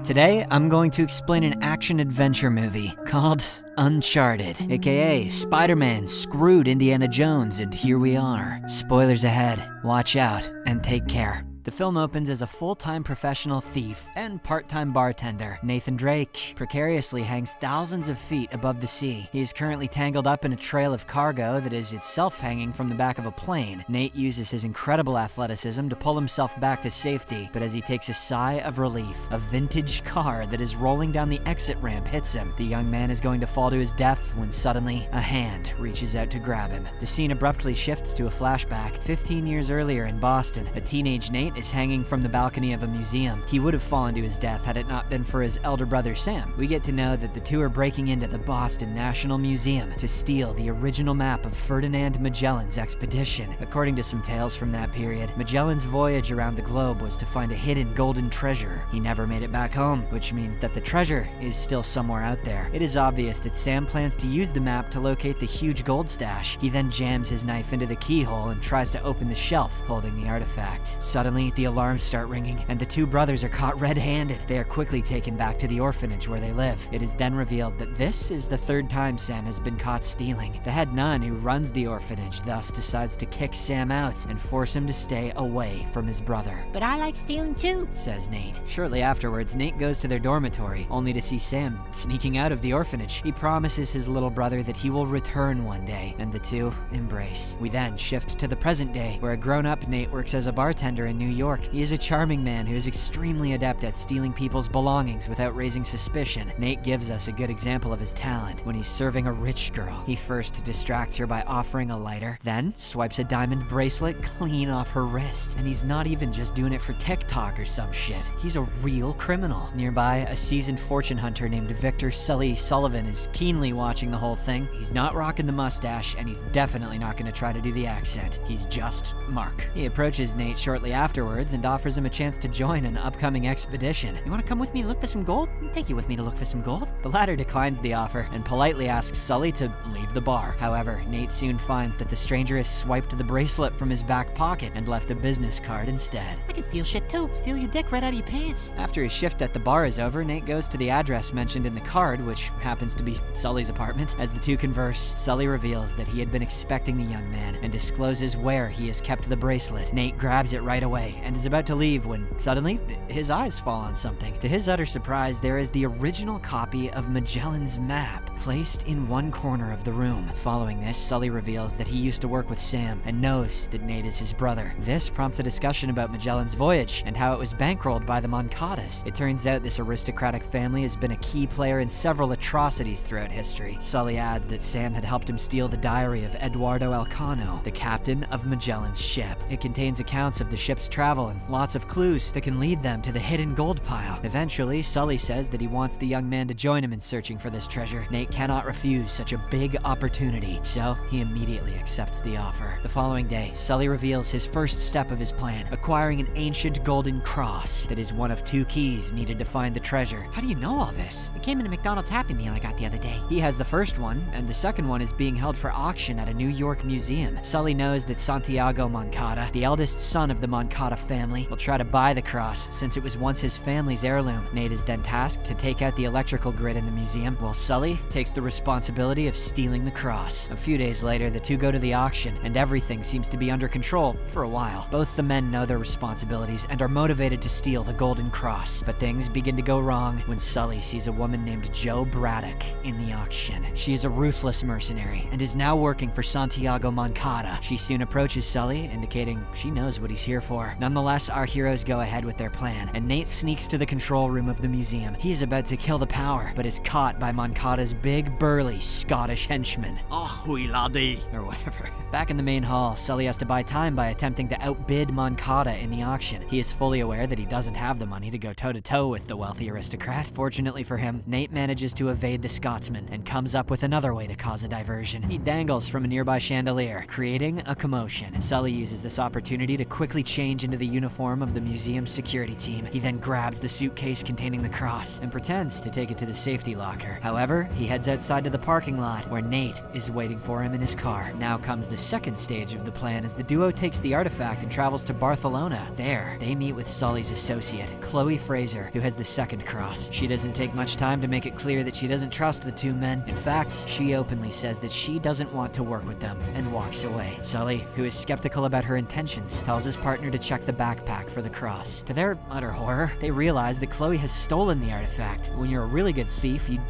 Today, I'm going to explain an action-adventure movie called Uncharted, aka Spider-Man screwed Indiana Jones, and here we are. Spoilers ahead, watch out, and take care. The film opens as a full-time professional thief and part-time bartender. Nathan Drake precariously hangs thousands of feet above the sea. He is currently tangled up in a trail of cargo that is itself hanging from the back of a plane. Nate uses his incredible athleticism to pull himself back to safety, but as he takes a sigh of relief, a vintage car that is rolling down the exit ramp hits him. The young man is going to fall to his death when suddenly a hand reaches out to grab him. The scene abruptly shifts to a flashback. 15 years earlier in Boston, a teenage Nate is hanging from the balcony of a museum. He would have fallen to his death had it not been for his elder brother Sam. We get to know that the two are breaking into the Boston National Museum to steal the original map of Ferdinand Magellan's expedition. According to some tales from that period, Magellan's voyage around the globe was to find a hidden golden treasure. He never made it back home, which means that the treasure is still somewhere out there. It is obvious that Sam plans to use the map to locate the huge gold stash. He then jams his knife into the keyhole and tries to open the shelf holding the artifact. Suddenly, the alarms start ringing, and the two brothers are caught red-handed. They are quickly taken back to the orphanage where they live. It is then revealed that this is the third time Sam has been caught stealing. The head nun who runs the orphanage thus decides to kick Sam out and force him to stay away from his brother. "But I like stealing too," says Nate. Shortly afterwards, Nate goes to their dormitory, only to see Sam sneaking out of the orphanage. He promises his little brother that he will return one day, and the two embrace. We then shift to the present day, where a grown-up Nate works as a bartender in New York. He is a charming man who is extremely adept at stealing people's belongings without raising suspicion. Nate gives us a good example of his talent when he's serving a rich girl. He first distracts her by offering a lighter, then swipes a diamond bracelet clean off her wrist. And he's not even just doing it for TikTok or some shit. He's a real criminal. Nearby, a seasoned fortune hunter named Victor Sullivan is keenly watching the whole thing. He's not rocking the mustache, and he's definitely not going to try to do the accent. He's just Mark. He approaches Nate shortly afterwards and offers him a chance to join an upcoming expedition. "You want to come with me to look for some gold? I'll take you with me to look for some gold." The latter declines the offer and politely asks Sully to leave the bar. However, Nate soon finds that the stranger has swiped the bracelet from his back pocket and left a business card instead. "I can steal shit too. Steal your dick right out of your pants." After his shift at the bar is over, Nate goes to the address mentioned in the card, which happens to be Sully's apartment. As the two converse, Sully reveals that he had been expecting the young man and discloses where he has kept the bracelet. Nate grabs it right away and is about to leave when suddenly his eyes fall on something. To his utter surprise, there is the original copy of Magellan's map placed in one corner of the room. Following this, Sully reveals that he used to work with Sam and knows that Nate is his brother. This prompts a discussion about Magellan's voyage and how it was bankrolled by the Moncadas. It turns out this aristocratic family has been a key player in several atrocities throughout history. Sully adds that Sam had helped him steal the diary of Eduardo Elcano, the captain of Magellan's ship. It contains accounts of the ship's travel and lots of clues that can lead them to the hidden gold pile. Eventually, Sully says that he wants the young man to join him in searching for this treasure. Nate cannot refuse such a big opportunity, so he immediately accepts the offer. The following day, Sully reveals his first step of his plan, acquiring an ancient golden cross that is one of two keys needed to find the treasure. How do you know all this? It came in a McDonald's Happy Meal I got the other day. He has the first one, and the second one is being held for auction at a New York museum. Sully knows that Santiago Moncada, the eldest son of the Moncada family, will try to buy the cross since it was once his family's heirloom. Nate is then tasked to take out the electrical grid in the museum, while Sully takes the responsibility of stealing the cross. A few days later, the two go to the auction, and everything seems to be under control for a while. Both the men know their responsibilities and are motivated to steal the golden cross, but things begin to go wrong when Sully sees a woman named Jo Braddock in the auction. She is a ruthless mercenary and is now working for Santiago Moncada. She soon approaches Sully, indicating she knows what he's here for. Nonetheless, our heroes go ahead with their plan, and Nate sneaks to the control room of the museum. He is about to kill the power, but is caught by Moncada's big, burly Scottish henchman. "Ahoy, laddie," or whatever. Back in the main hall, Sully has to buy time by attempting to outbid Moncada in the auction. He is fully aware that he doesn't have the money to go toe-to-toe with the wealthy aristocrat. Fortunately for him, Nate manages to evade the Scotsman and comes up with another way to cause a diversion. He dangles from a nearby chandelier, creating a commotion. Sully uses this opportunity to quickly change into the uniform of the museum's security team. He then grabs the suitcase containing the cross and pretends to take it to the safety locker. However, he heads outside to the parking lot, where Nate is waiting for him in his car. Now comes the second stage of the plan as the duo takes the artifact and travels to Barcelona. There, they meet with Sully's associate, Chloe Fraser, who has the second cross. She doesn't take much time to make it clear that she doesn't trust the two men. In fact, she openly says that she doesn't want to work with them and walks away. Sully, who is skeptical about her intentions, tells his partner to check the backpack for the cross. To their utter horror, they realize that Chloe has stolen the artifact. When you're a really good thief, you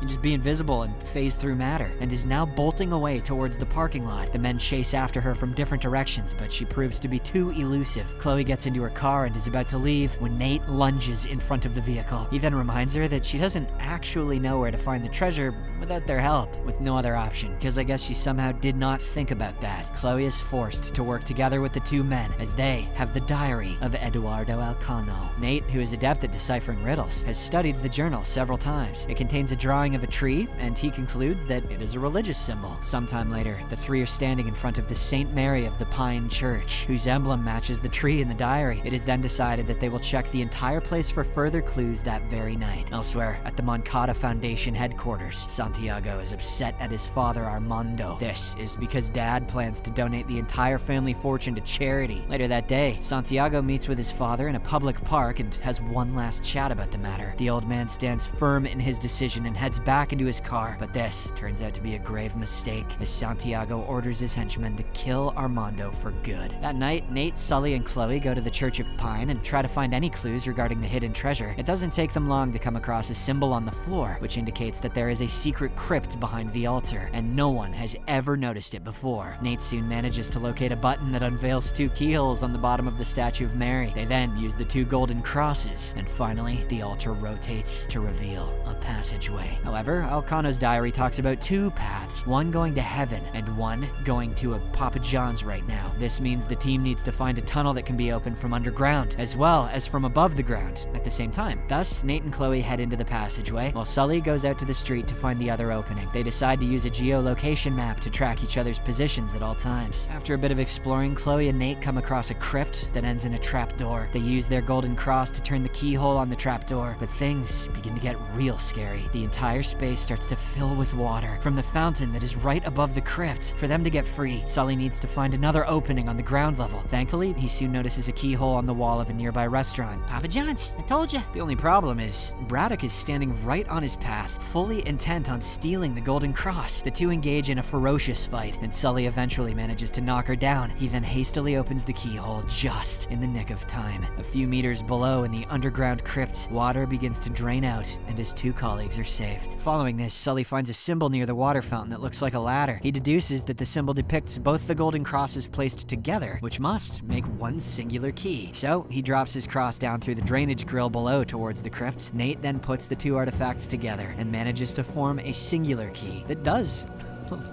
just be invisible and phase through matter, and is now bolting away towards the parking lot. The men chase after her from different directions, but she proves to be too elusive. Chloe gets into her car and is about to leave when Nate lunges in front of the vehicle. He then reminds her that she doesn't actually know where to find the treasure without their help, with no other option, because I guess she somehow did not think about that. Chloe is forced to work together with the two men as they have the diary of Eduardo Elcano. Nate, who is adept at deciphering riddles, has studied the journal several times. It contains a drawing of a tree, and he concludes that it is a religious symbol. Sometime later, the three are standing in front of the St. Mary of the Pine Church, whose emblem matches the tree in the diary. It is then decided that they will check the entire place for further clues that very night. Elsewhere, at the Moncada Foundation headquarters, Santiago is upset at his father Armando. This is because Dad plans to donate the entire family fortune to charity. Later that day, Santiago meets with his father in a public park and has one last chat about the matter. The old man stands firm in his decision and heads back into his car, but this turns out to be a grave mistake as Santiago orders his henchmen to kill Armando for good. That night, Nate, Sully, and Chloe go to the Church of Pine and try to find any clues regarding the hidden treasure. It doesn't take them long to come across a symbol on the floor, which indicates that there is a secret crypt behind the altar, and no one has ever noticed it before. Nate soon manages to locate a button that unveils two keyholes on the bottom of the statue of Mary. They then use the two golden crosses, and finally, the altar rotates to reveal a passageway. However, Elcano's diary talks about two paths, one going to heaven and one going to a Papa John's right now. This means the team needs to find a tunnel that can be opened from underground, as well as from above the ground at the same time. Thus, Nate and Chloe head into the passageway, while Sully goes out to the street to find the other opening. They decide to use a geolocation map to track each other's positions at all times. After a bit of exploring, Chloe and Nate come across a crypt that ends in a trapdoor. They use their golden cross to turn the keyhole on the trapdoor, but things begin to get real scary. The entire space starts to fill with water from the fountain that is right above the crypt. For them to get free, Sully needs to find another opening on the ground level. Thankfully, he soon notices a keyhole on the wall of a nearby restaurant. Papa John's, I told you. The only problem is, Braddock is standing right on his path, fully intent on stealing the golden cross. The two engage in a ferocious fight, and Sully eventually manages to knock her down. He then hastily opens the keyhole just in the nick of time. A few meters below in the underground crypt, water begins to drain out, and his two colleagues are saved. Following this, Sully finds a symbol near the water fountain that looks like a ladder. He deduces that the symbol depicts both the golden crosses placed together, which must make one singular key. So he drops his cross down through the drainage grill below towards the crypt. Nate then puts the two artifacts together and manages to form a singular key that does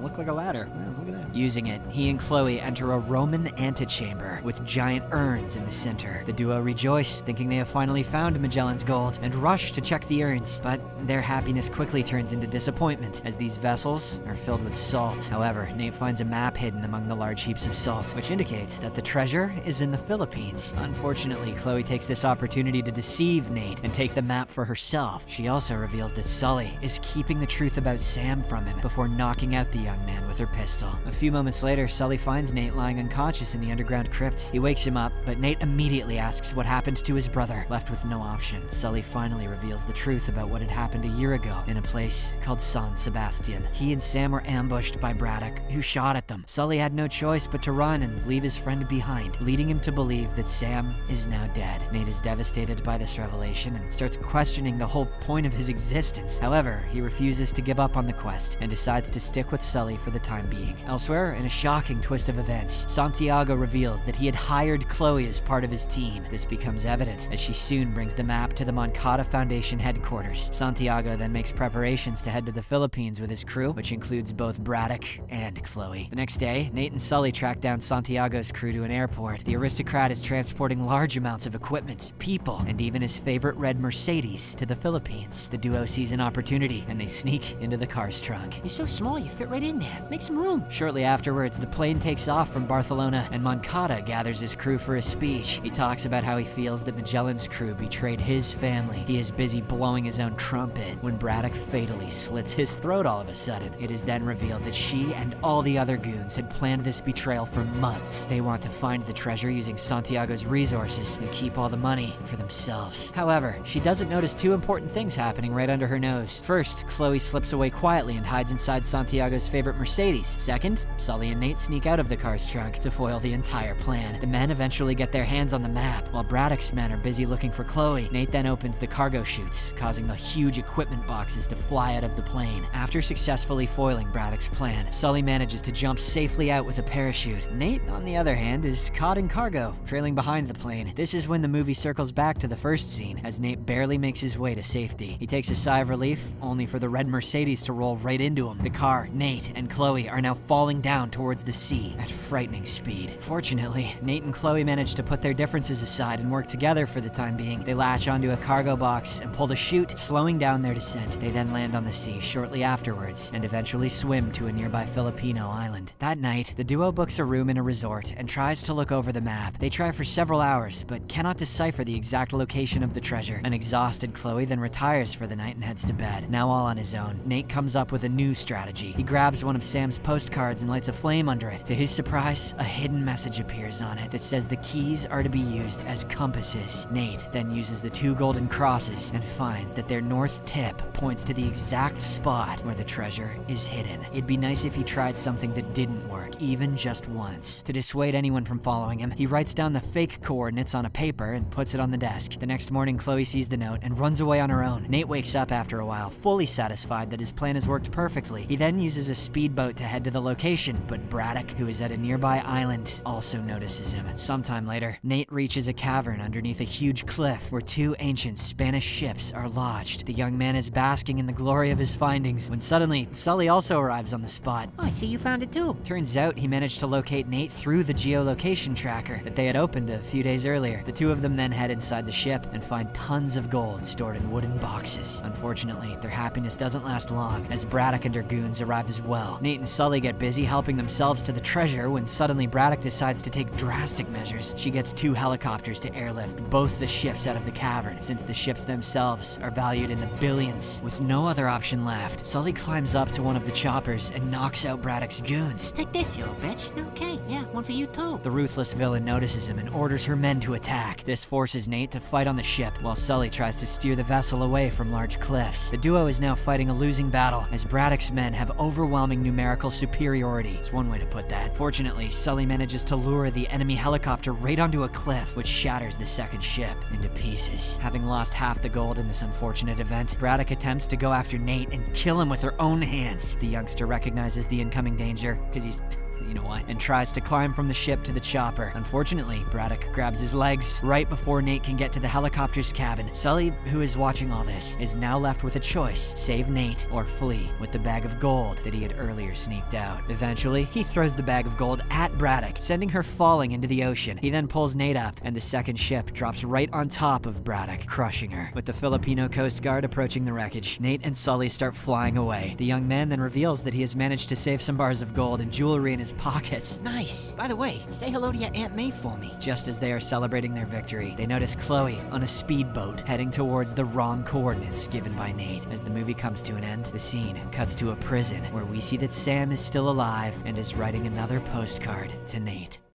look like a ladder. Look at that. Using it, he and Chloe enter a Roman antechamber with giant urns in the center. The duo rejoice, thinking they have finally found Magellan's gold, and rush to check the urns, but their happiness quickly turns into disappointment as these vessels are filled with salt. However, Nate finds a map hidden among the large heaps of salt, which indicates that the treasure is in the Philippines. Unfortunately, Chloe takes this opportunity to deceive Nate and take the map for herself. She also reveals that Sully is keeping the truth about Sam from him before knocking out the young man with her pistol. A few moments later, Sully finds Nate lying unconscious in the underground crypt. He wakes him up, but Nate immediately asks what happened to his brother. Left with no option, Sully finally reveals the truth about what had happened a year ago in a place called San Sebastian. He and Sam were ambushed by Braddock, who shot at them. Sully had no choice but to run and leave his friend behind, leading him to believe that Sam is now dead. Nate is devastated by this revelation and starts questioning the whole point of his existence. However, he refuses to give up on the quest and decides to stick with Sully for the time being. Elsewhere, in a shocking twist of events, Santiago reveals that he had hired Chloe as part of his team. This becomes evident as she soon brings the map to the Moncada Foundation headquarters. Santiago then makes preparations to head to the Philippines with his crew, which includes both Braddock and Chloe. The next day, Nate and Sully track down Santiago's crew to an airport. The aristocrat is transporting large amounts of equipment, people, and even his favorite red Mercedes to the Philippines. The duo sees an opportunity, and they sneak into the car's trunk. You're so small, you fit right in there. Make some room. Shortly afterwards, the plane takes off from Barcelona, and Moncada gathers his crew for a speech. He talks about how he feels that Magellan's crew betrayed his family. He is busy blowing his own trumpet when Braddock fatally slits his throat all of a sudden. It is then revealed that she and all the other goons had planned this betrayal for months. They want to find the treasure using Santiago's resources and keep all the money for themselves. However, she doesn't notice two important things happening right under her nose. First, Chloe slips away quietly and hides inside Santiago's favorite Mercedes. Second, Sully and Nate sneak out of the car's trunk to foil the entire plan. The men eventually get their hands on the map. While Braddock's men are busy looking for Chloe, Nate then opens the cargo chutes, causing the huge equipment boxes to fly out of the plane. After successfully foiling Braddock's plan, Sully manages to jump safely out with a parachute. Nate, on the other hand, is caught in cargo, trailing behind the plane. This is when the movie circles back to the first scene, as Nate barely makes his way to safety. He takes a sigh of relief, only for the red Mercedes to roll right into him. The car, Nate, and Chloe are now falling down towards the sea at frightening speed. Fortunately, Nate and Chloe manage to put their differences aside and work together for the time being. They latch onto a cargo box and pull the chute, slowing down their descent. They then land on the sea shortly afterwards and eventually swim to a nearby Filipino island. That night, the duo books a room in a resort and tries to look over the map. They try for several hours, but cannot decipher the exact location of the treasure. An exhausted Chloe then retires for the night and heads to bed. Now all on his own, Nate comes up with a new strategy. He grabs one of Sam's postcards and lights a flame under it. To his surprise, a hidden message appears on it that says the keys are to be used as compasses. Nate then uses the two golden crosses and finds that their north tip points to the exact spot where the treasure is hidden. It'd be nice if he tried something that didn't work, even just once. To dissuade anyone from following him, he writes down the fake coordinates on a paper and puts it on the desk. The next morning, Chloe sees the note and runs away on her own. Nate wakes up after a while, fully satisfied that his plan has worked perfectly. He then uses a speedboat to head to the location, but Braddock, who is at a nearby island, also notices him. Sometime later, Nate reaches a cavern underneath a huge cliff where two ancient Spanish ships are lodged. The young man is basking in the glory of his findings when suddenly Sully also arrives on the spot. Oh, I see you found it too. Turns out he managed to locate Nate through the geolocation tracker that they had opened a few days earlier. The two of them then head inside the ship and find tons of gold stored in wooden boxes. Unfortunately, their happiness doesn't last long as Braddock and her goons arrive as well. Nate and Sully get busy helping themselves to the treasure when suddenly Braddock decides to take drastic measures. She gets two helicopters to airlift both the ships out of the cavern, since the ships themselves are valued in the billions. With no other option left, Sully climbs up to one of the choppers and knocks out Braddock's goons. Take this, you little bitch. Okay, yeah, one for you too. The ruthless villain notices him and orders her men to attack. This forces Nate to fight on the ship, while Sully tries to steer the vessel away from large cliffs. The duo is now fighting a losing battle, as Braddock's men have overwhelming numerical superiority. It's one way to put that. Fortunately, Sully manages to lure the enemy helicopter right onto a cliff, which shatters the second ship into pieces. Having lost half the gold in this unfortunate event, Braddock attempts to go after Nate and kill him with her own hands. The youngster recognizes the incoming danger, because he's you know what, and tries to climb from the ship to the chopper. Unfortunately, Braddock grabs his legs right before Nate can get to the helicopter's cabin. Sully, who is watching all this, is now left with a choice: save Nate or flee with the bag of gold that he had earlier sneaked out. Eventually, he throws the bag of gold at Braddock, sending her falling into the ocean. He then pulls Nate up, and the second ship drops right on top of Braddock, crushing her. With the Filipino Coast Guard approaching the wreckage, Nate and Sully start flying away. The young man then reveals that he has managed to save some bars of gold and jewelry in his pockets. Nice. By the way, say hello to your Aunt May for me. Just as they are celebrating their victory, they notice Chloe on a speedboat heading towards the wrong coordinates given by Nate. As the movie comes to an end, the scene cuts to a prison where we see that Sam is still alive and is writing another postcard to Nate.